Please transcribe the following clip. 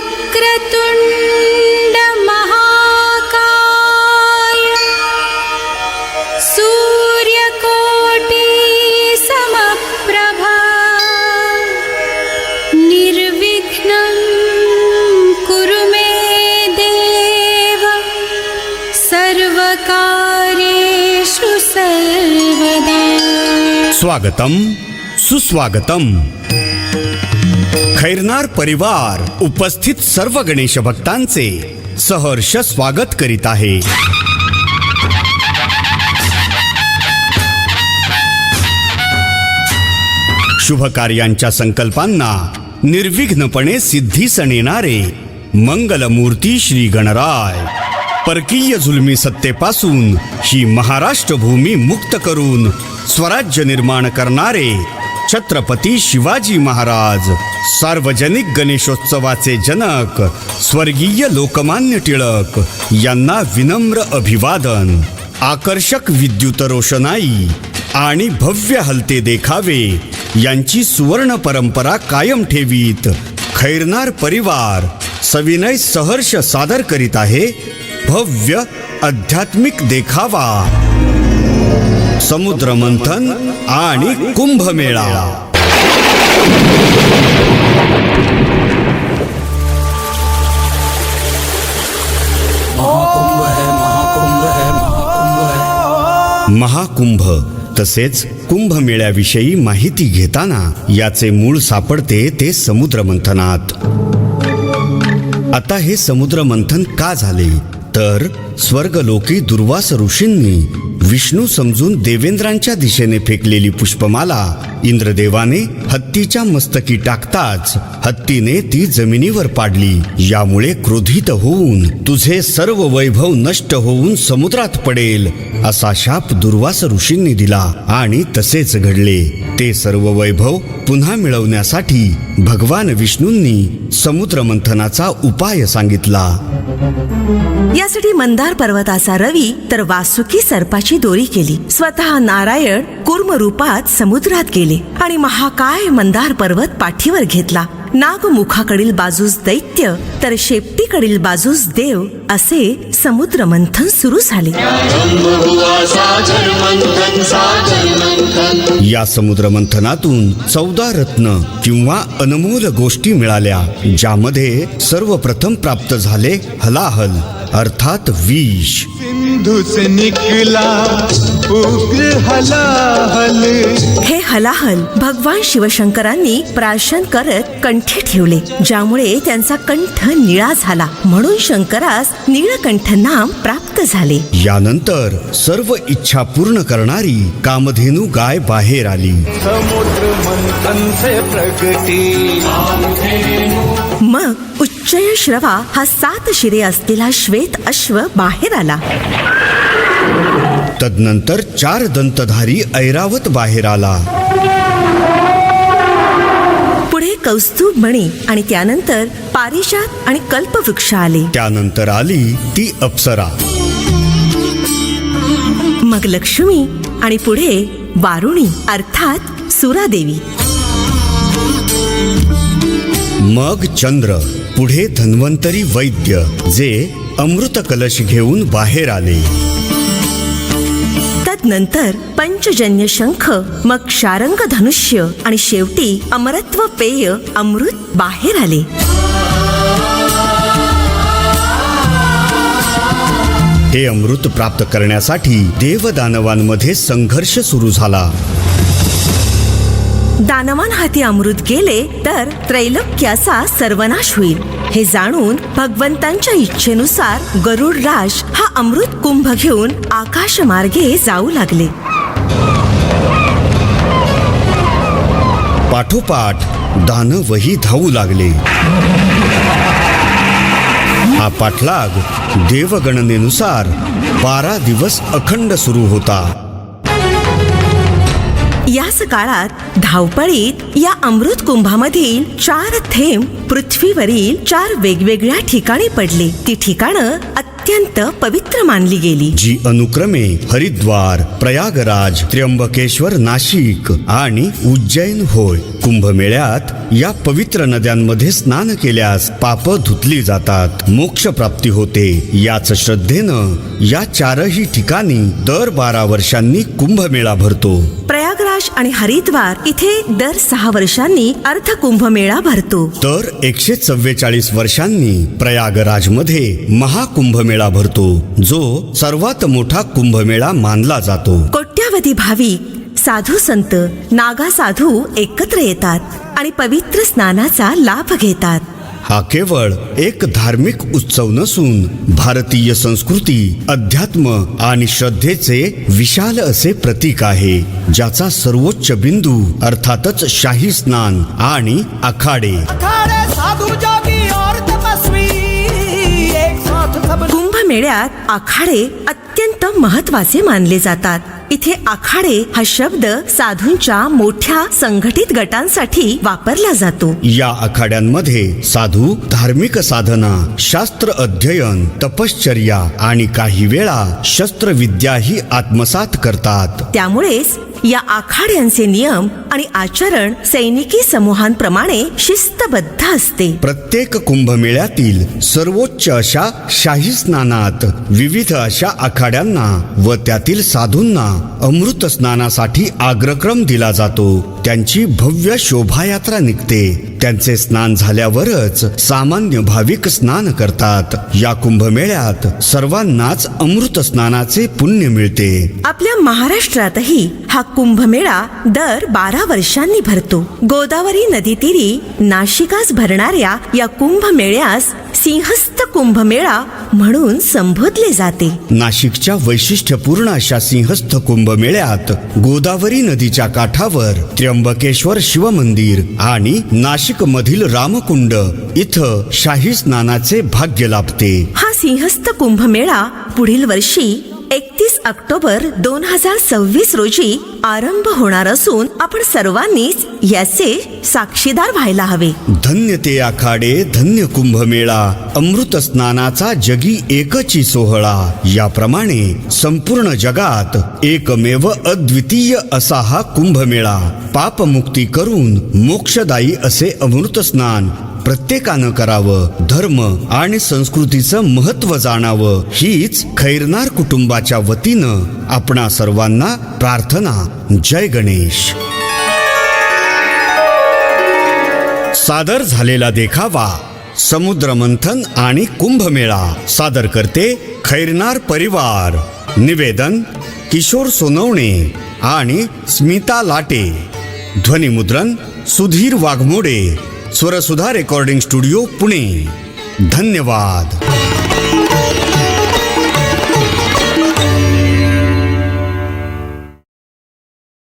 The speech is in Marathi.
वक्रतुंड महाकाय सूर्यकोटि समप्रभा निर्विघ्नं कुरु मे देव सर्वकार्येषु सर्वदा। स्वागतम सुस्वागतम। खैरनार परिवार उपस्थित सर्व गणेश भक्तांचे सहर्ष स्वागत करीत आहे। शुभ कार्यांच्या संकल्पांना निर्विघ्नपणे सिद्धीस नेणारे मंगलमूर्ती श्री गणराय परकीय जुलमी सत्तेपासून ही महाराष्ट्र भूमी मुक्त करून स्वराज्य निर्माण करणारे छत्रपती शिवाजी महाराज, सार्वजनिक गणेशोत्सवाचे जनक स्वर्गीय लोकमान्य टिळक यांना विनम्र अभिवादन। आकर्षक विद्युत रोषणाई आणि भव्य हलते देखावे यांची सुवर्ण परंपरा कायम ठेवीत खैरनार परिवार सविनय सहर्ष सादर करीत आहे भव्य आध्यात्मिक देखावा समुद्र मंथन आणि कुंभमेळा। महाकुंभ तसेच कुंभमेळ्याविषयी माहिती घेताना याचे मूळ सापडते ते समुद्र मंथनात। आता हे समुद्र मंथन का झाले तर स्वर्गलोकी दुर्वास ऋषींनी विष्णू समजून देवेंद्रांच्या दिशेने फेकलेली पुष्पमाला इंद्रदेवाने हत्तीच्या मस्तकी टाकताच हत्तीने ती जमिनीवर पाडली। यामुळे क्रोधित होऊन तुझे सर्व वैभव नष्ट होऊन समुद्रात पडेल असा शाप दुर्वास ऋषींनी दिला आणि तसेच घडले। ते सर्व वैभव पुन्हा मिळवण्यासाठी भगवान विष्णूंनी समुद्र मंथनाचा उपाय सांगितला। यासाठी मंदार पर्वताचा रवी तर वासुकी सर्पाची दोरी केली। स्वतः नारायण कूर्म रूपात समुद्रात गेले आणि महाकाय मंदार पर्वत पाठीवर घेतला। नागमुखाकडील बाजूस दैत्य तर शेपटीकडील बाजूस देव असे समुद्र मंथन सुरू झाले। या समुद्र मंथनातून 14 रत्न किंवा अनमोल गोष्टी मिळाल्या, ज्यामध्ये सर्वप्रथम प्राप्त झाले हलाहल अर्थात विष। सिंधु से निकला उग्र हलाहल। हे हलाहल भगवान शिवशंकरांनी प्राशन करत कंठी ठेवले, ज्यामुळे त्यांचा कंठ निळा झाला, म्हणून शंकरास नीळकंठ नाम प्राप्त झाले। यानंतर सर्व इच्छा पूर्ण करणारी कामधेनू गाय बाहेर आली। समुद्र मंथन से प्रगटी मग उच्चय श्रवा हा 7 शिरे असलेला श्वेत अश्व बाहेर आला। तदनंतर 4 दंतधारी ऐरावत बाहेर आला। पुढे कौस्तुभ मणी आणि त्यानंतर पारिजात आणि कल्पवृक्ष आले। त्यानंतर आली ती अप्सरा, मग लक्ष्मी आणि पुढे वारुणी अर्थात सुरादेवी। मग चंद्र, पुढे धन्वंतरी वैद्य जे अमृत कलश घेऊन बाहेर आले। तदनंतर पंचजन्य शंख, मग शारंग धनुष्य आणि शेवटी अमरत्व पेय अमृत बाहेर आले। हे अमृत प्राप्त करण्यासाठी देवदानवांमध्ये संघर्ष सुरू झाला। दानवान हाती अमृत गेले तर त्रैलोक्याचा सर्वनाश होईल, हे जाणून भगवंतांच्या इच्छेनुसार गरुडराज हा अमृत कुंभ घेऊन आकाशमार्गे जाऊ लागले। पाठोपाठ दानवही धावू लागले। हा पाठलाग देवगणनेनुसार 12 दिवस अखंड सुरू होता। याच काळात धावपळीत या अमृत कुंभामधील 4 थेंब पृथ्वीवरील 4 वेगवेगळ्या ठिकाणी पडले। ती ठिकाणं अत्यंत पवित्र मानली गेली. जी अनुक्रमे हरिद्वार, प्रयागराज, त्र्यंबकेश्वर, नाशिक आणि उज्जैन होय. कुंभमेळ्यात या पवित्र नद्यांमध्ये स्नान केल्यास पाप धुतली जातात, मोक्ष प्राप्ती होते. याच श्रद्धेनं या चारही ठिकाणी दर 12 वर्षांनी कुंभमेळा भरतो. प्रयागराज आणि हरिद्वार इथे दर 6 वर्षांनी अर्ध कुंभमेळा भरतो. तर 144 वर्षांनी प्रयागराजमध्ये महाकुंभमेळा भरतो, जो सर्वात मोठा कुंभमेळा मानला जातो. कोट्यावधी भाविक, साधू संत, नागा साधू एकत्र येतात आणि पवित्र स्नानाचा लाभ घेतात. हा केवळ एक धार्मिक उत्सव नसून भारतीय संस्कृती, अध्यात्म आणि श्रद्धेचे विशाल असे प्रतीक आहे, ज्याचा सर्वोच्च बिंदू अर्थातच शाही स्नान आणि आखाडे. कुंभमेळ्यात आखाडे अत्यंत महत्त्वाचे मानले जातात. इथे आखाडे हा शब्द साधूंच्या मोठ्या संघटित गटांसाठी वापरला जातो. या आखाड्यांमध्ये साधू धार्मिक साधना, शास्त्र अध्ययन, तपश्चर्या आणि काही वेळा शस्त्रविद्याही आत्मसात करतात. त्यामुळेच या आखाड्यांचे नियम आणि आचरण सैनिकी समूहांप्रमाणे शिस्तबद्ध असते. प्रत्येक कुंभमेळ्यातील सर्वोच्च अशा शाही स्नानात विविध अशा आखाड्यांना व त्यातील साधूंना अमृत स्नानासाठी अग्रक्रम दिला जातो. त्यांची भव्य शोभायात्रा निघते. त्यांचे स्नान झाल्यावरच सामान्य भाविक स्नान करतात. या कुंभमेळ्यात सर्वांनाच अमृत स्नानाचे पुण्य मिळते. आपल्या महाराष्ट्रातही हा कुंभमेळा दर 12 वर्षांनी भरतो. गोदावरी नदीतीरी नाशिकास भरणाऱ्या या कुंभमेळ्यास सिंहस्थ कुंभमेळा म्हणून संबोधले जाते. नाशिकच्या वैशिष्ट्यपूर्ण अशा सिंहस्थ कुंभमेळ्यात गोदावरी नदीच्या काठावर त्र्यंबकेश्वर शिवमंदिर आणि नाशिक मधील रामकुंड इथं शाही स्नानाचे भाग्य लाभते. हा सिंहस्थ कुंभमेळा पुढील वर्षी 31 ऑक्टोबर 2026 रोजी आरंभ होणार असून आपण सर्वांनीच याचे साक्षीदार व्हायला हवे. धन्य ते आखाडे, धन्य कुंभमेळा, अमृत स्नानाचा जगी एकची सोहळा. याप्रमाणे संपूर्ण जगात एकमेव अद्वितीय असा हा कुंभमेळा. पापमुक्ती करून मोक्षदायी असे अमृत स्नान प्रत्येकानं करावं. धर्म आणि संस्कृतीचं महत्त्व जाणावं, हीच खैरनार कुटुंबाच्या वतीनं आपणा सर्वांना प्रार्थना. जय गणेश. सादर झालेला देखावा समुद्र मंथन आणि कुंभमेळा सादर करते खैरनार परिवार. निवेदन किशोर सोनवणे आणि स्मिता लाटे. ध्वनिमुद्रण सुधीर वाघमोडे. Swarsudha recording studio Pune. धन्यवाद.